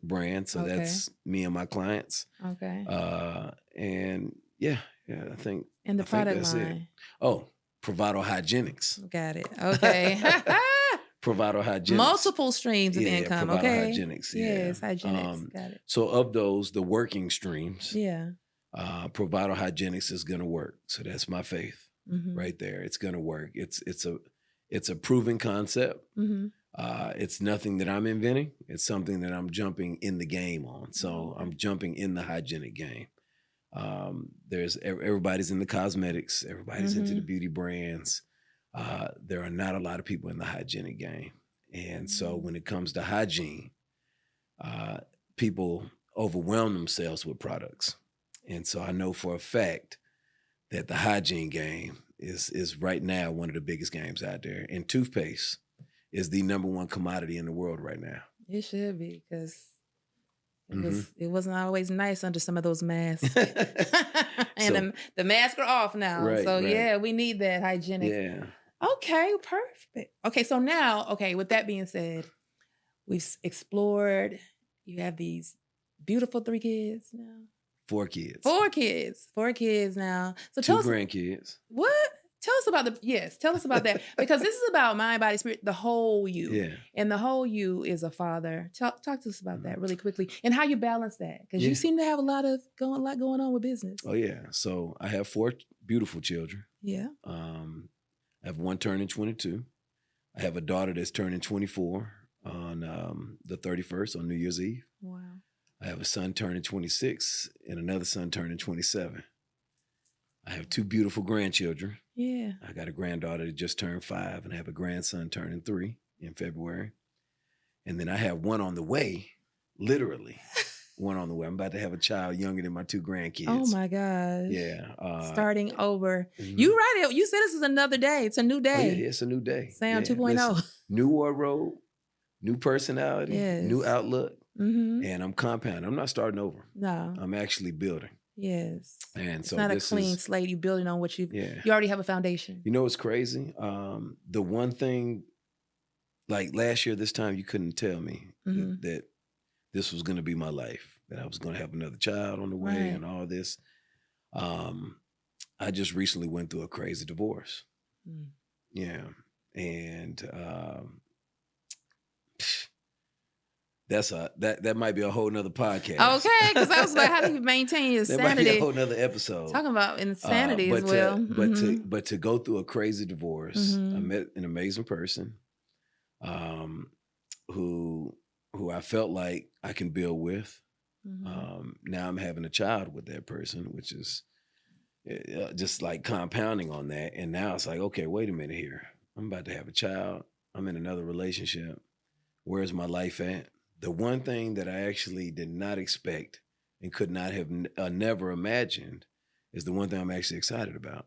brand. So that's me and my clients. Okay. And yeah, I think. And the product line. It. Oh, Provido Hygienics. Got it. Okay. Provido Hygienics. Multiple streams of income. Provido Okay. Hygienics. Yes, hygienics. Got it. So of those, the working streams. Yeah. Provido Hygienics is going to work. So that's my faith right there. It's going to work. It's a proven concept. It's nothing that I'm inventing. It's something that I'm jumping in the game on. So I'm jumping in the hygienic game. There's everybody's in the cosmetics. Everybody's into the beauty brands. There are not a lot of people in the hygienic game. And so when it comes to hygiene, people overwhelm themselves with products. And so I know for a fact that the hygiene game is right now one of the biggest games out there. And toothpaste is the #1 commodity in the world right now. It should be, because it wasn't always nice under some of those masks. And the masks are off now. Right, so right. yeah, we need that hygienic. Yeah. Okay, perfect. Okay, so now, with that being said, we've explored. You have these beautiful 3 kids now. 4 kids. 4 kids. 4 kids now. So 2 tell us, grandkids. what? Tell us about tell us about that. Because this is about mind, body, spirit, the whole you. Yeah. And the whole you is a father. Talk to us about that really quickly and how you balance that. Because you seem to have a lot going on with business. Oh, yeah. So I have 4 beautiful children. Yeah. I have one turning 22. I have a daughter that's turning 24 on the 31st on New Year's Eve. Wow. I have a son turning 26 and another son turning 27. I have two beautiful grandchildren. Yeah. I got a granddaughter that just turned 5, and I have a grandson turning 3 in February. And then I have one on the way, literally one on the way. I'm about to have a child younger than my 2 grandkids. Oh my gosh. Yeah. Starting over. Mhm. You right. You said this is another day. It's a new day. Oh, yeah, it's a new day. Sam yeah. 2.0. Listen, new wardrobe, new personality, Yes. new outlook. Mm-hmm. And I'm compounding. I'm not starting over. No. I'm actually building. Yes. And it's so not a this clean is, slate. You're building on what you yeah. You already have a foundation. You know what's crazy? The one thing, like last year, this time, you couldn't tell me that this was going to be my life, that I was going to have another child on the way and all this. I just recently went through a crazy divorce. Mm. Yeah. And that might be a whole nother podcast. Okay, because I was like, how do you maintain your that sanity? Might be a whole nother episode. Talking about insanity as well. But to go through a crazy divorce, I met an amazing person who I felt like I can build with. Now I'm having a child with that person, which is just like compounding on that. And now it's like, okay, wait a minute here. I'm about to have a child. I'm in another relationship. Where's my life at? The one thing that I actually did not expect and could not have never imagined is the one thing I'm actually excited about.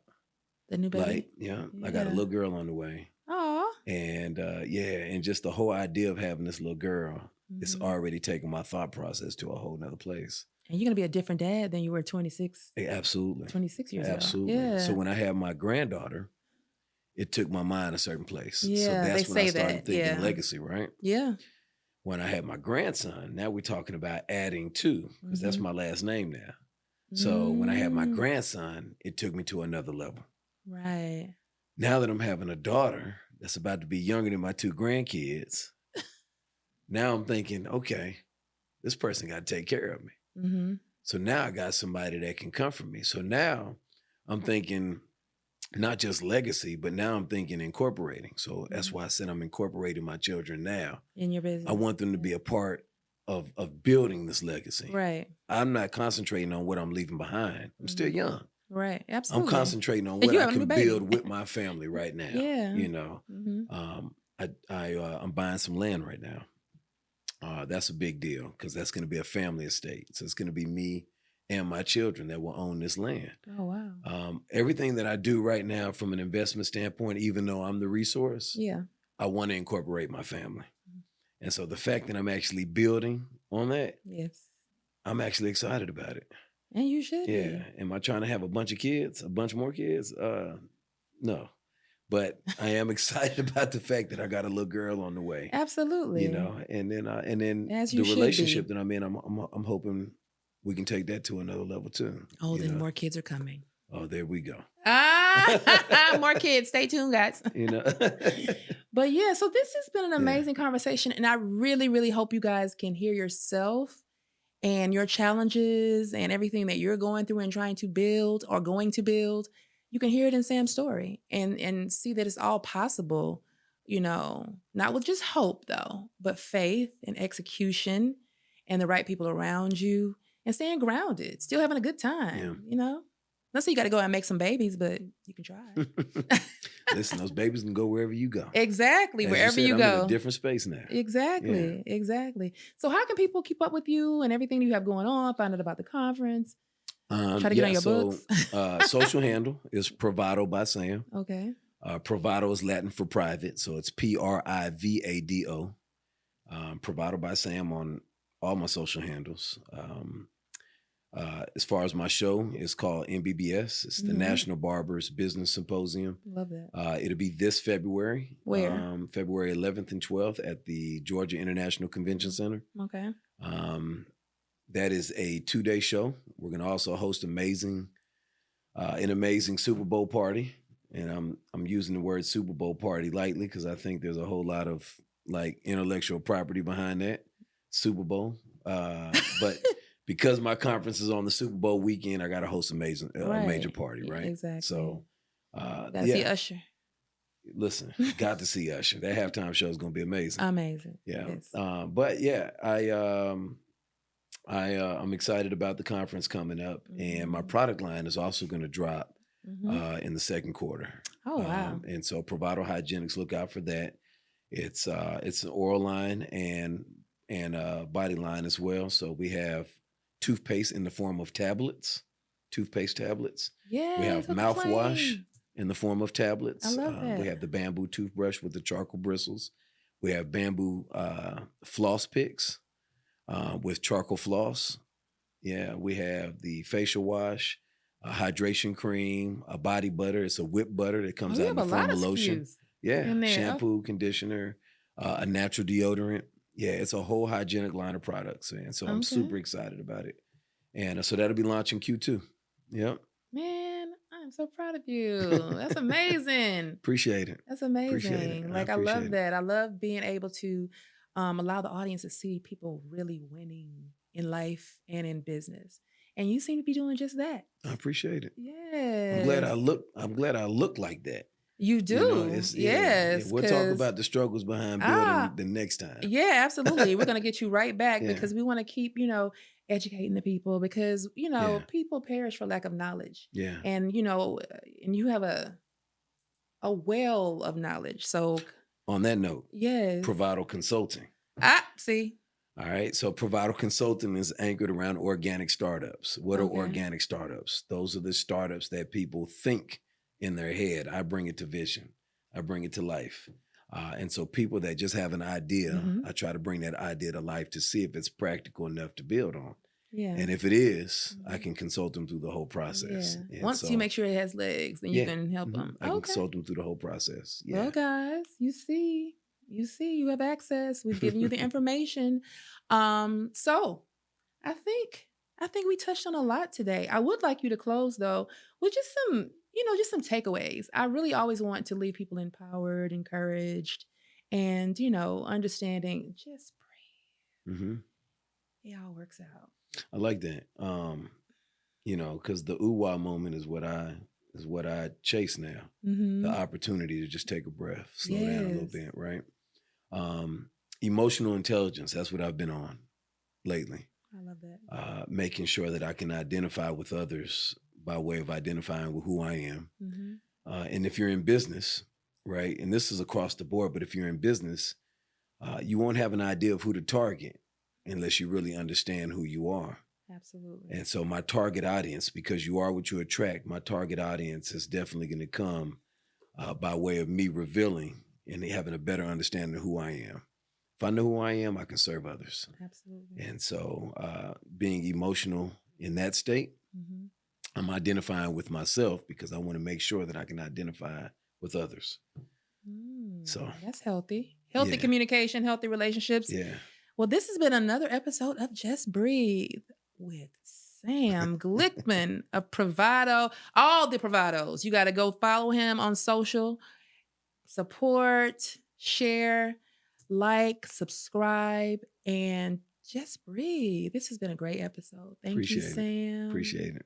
The new baby? Like, yeah. I got a little girl on the way. Aw. And and just the whole idea of having this little girl, it's already taken my thought process to a whole nother place. And you're going to be a different dad than you were 26. Absolutely. 26 years Absolutely. ago. Yeah. So when I had my granddaughter, it took my mind a certain place. Yeah, so that's when I started thinking yeah. legacy, right? Yeah. When I had my grandson, now we're talking about adding to, because that's my last name now. So when I had my grandson, it took me to another level. Right. Now that I'm having a daughter that's about to be younger than my 2 grandkids, now I'm thinking, okay, this person got to take care of me. So now I got somebody that can comfort me. So now I'm thinking not just legacy, but now I'm thinking incorporating. So that's why I said I'm incorporating my children now. In your business. I want them to be a part of building this legacy. Right. I'm not concentrating on what I'm leaving behind. I'm still young. Right. Absolutely. I'm concentrating on what I can build with my family right now. Yeah. You know, I'm buying some land right now. That's a big deal because that's going to be a family estate. So it's going to be me and my children that will own this land. Oh, wow. Everything that I do right now from an investment standpoint, even though I'm the resource, I want to incorporate my family. And so the fact that I'm actually building on that, I'm actually excited about it. And you should be. Am I trying to have a bunch more kids? No. But I am excited about the fact that I got a little girl on the way. Absolutely. You know, and then as the relationship that I'm in, I'm hoping we can take that to another level too. Oh, then more kids are coming. Oh, there we go. More kids. Stay tuned, guys. You know. But yeah, so this has been an amazing conversation, and I really, really hope you guys can hear yourself and your challenges and everything that you're going through and trying to build or going to build. You can hear it in Sam's story and see that it's all possible, you know, not with just hope though, but faith and execution and the right people around you and staying grounded, still having a good time, you know? Let's say you got to go out and make some babies, but you can try. Listen, those babies can go wherever you go. Exactly, As wherever you you said, go. I'm in a different space now. Exactly, exactly. So how can people keep up with you and everything you have going on, find out about the conference? Try to get on your books. Social handle is Privado by Sam. Okay. Privado is Latin for private, so it's Privado. Privado by Sam on all my social handles. As far as my show, it's called NBBS. It's the National Barbers Business Symposium. Love that. It'll be this February. Where? February 11th and 12th at the Georgia International Convention Center. Okay. That is a 2-day show. We're going to also host an amazing Super Bowl party. And I'm using the word Super Bowl party lightly because I think there's a whole lot of like intellectual property behind that Super Bowl. But because my conference is on the Super Bowl weekend, I got to host a major party, right? Exactly. So gotta see Usher. listen, got to see Usher. That halftime show is going to be amazing. Amazing. Yeah. Yes. But yeah, I'm excited about the conference coming up, and my product line is also going to drop in the second quarter. Oh, wow. And so Provato Hygienics, look out for that. It's an oral line and body line as well. So we have toothpaste in the form of tablets, toothpaste tablets. Yeah. We have mouthwash in the form of tablets. I love that. We have the bamboo toothbrush with the charcoal bristles. We have bamboo floss picks with charcoal floss. Yeah, we have the facial wash, a hydration cream, a body butter. It's a whipped butter that comes out in the form of lotion. Yeah, shampoo, conditioner, a natural deodorant. Yeah, it's a whole hygienic line of products, man. So I'm super excited about it. And so that'll be launching Q2. Yep. Man, I'm so proud of you. That's amazing. Appreciate it. That's amazing. Like, I love that. I love being able to allow the audience to see people really winning in life and in business. And you seem to be doing just that. I appreciate it. Yes. I'm glad I look like that. You do. You know, yes. Yeah, we'll talk about the struggles behind building the next time. Yeah, absolutely. We're going to get you right back because we want to keep, educating the people because, people perish for lack of knowledge. Yeah. And, and you have a well of knowledge. So on that note, yes. Provato Consulting. See. All right. So Provato Consulting is anchored around organic startups. What are organic startups? Those are the startups that people think in their head. I bring it to vision. I bring it to life. And so people that just have an idea, I try to bring that idea to life to see if it's practical enough to build on. Yeah. And if it is, I can consult them through the whole process. Yeah. Once you make sure it has legs, then you can help them. I can consult them through the whole process. Yeah. Well, guys, you see, you have access. We've given you the information. So I think we touched on a lot today. I would like you to close though with just some takeaways. I really always want to leave people empowered, encouraged, and, understanding, just breathe. It all works out. I like that. Because the ooh-wah moment is what I chase now. The opportunity to just take a breath, slow down a little bit, right? Emotional intelligence, that's what I've been on lately. I love that. Making sure that I can identify with others by way of identifying with who I am. And if you're in business, right, and this is across the board, but if you're in business, you won't have an idea of who to target unless you really understand who you are. Absolutely. And so my target audience, because you are what you attract, my target audience is definitely going to come by way of me revealing and having a better understanding of who I am. If I know who I am, I can serve others. Absolutely. And so being emotional in that state, I'm identifying with myself because I want to make sure that I can identify with others. So that's healthy. Healthy communication, healthy relationships. Yeah. Well, this has been another episode of Just Breathe with Sam Glickman of Provato. All the Provatos. You got to go follow him on social. Support, share, like, subscribe, and just breathe. This has been a great episode. Thank you, Sam. Appreciate it.